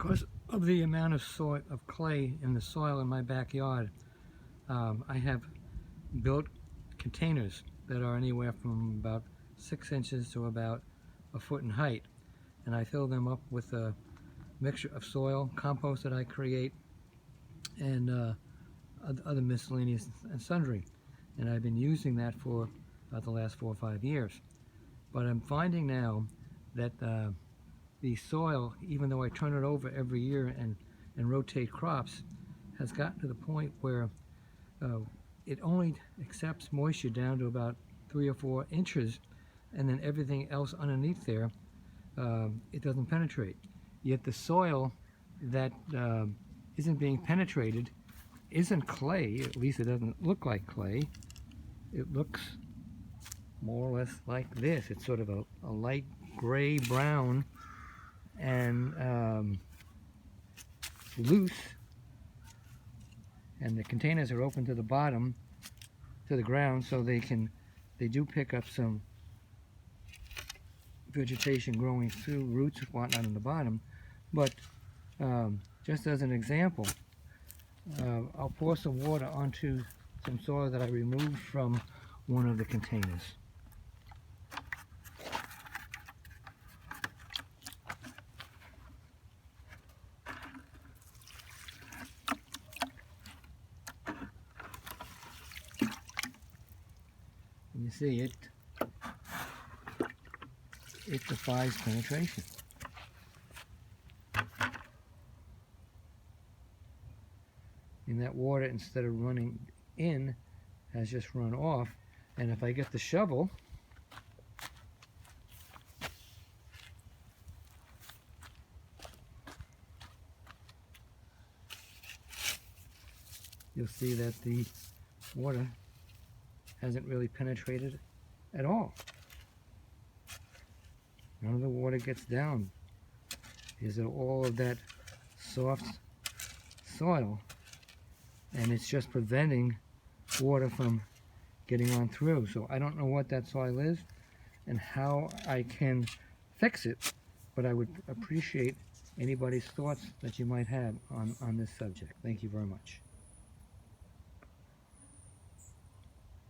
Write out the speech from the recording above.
Because of the amount of soil, of clay in the soil in my backyard, I have built containers that are anywhere from about 6 inches to about a foot in height, and I fill them up with a mixture of soil, compost that I create, and other miscellaneous and sundry. And I've been using that for about the last 4 or 5 years. But I'm finding now that the soil, even though I turn it over every year and rotate crops, has gotten to the point where it only accepts moisture down to about 3 or 4 inches, and then everything else underneath there, it doesn't penetrate. Yet the soil that isn't being penetrated isn't clay. At least it doesn't look like clay. It looks more or less like this. It's sort of a light gray brown and loose, and the containers are open to the bottom, to the ground, so they do pick up some vegetation growing through roots and whatnot on the bottom. But just as an example, I'll pour some water onto some soil that I removed from one of the containers. And you see it defies penetration. And that water, instead of running in, has just run off. And if I get the shovel, you'll see that the water hasn't really penetrated at all. None of the water gets down. Is all of that soft soil, and it's just preventing water from getting on through. So I don't know what that soil is and how I can fix it, but I would appreciate anybody's thoughts that you might have on this subject. Thank you very much.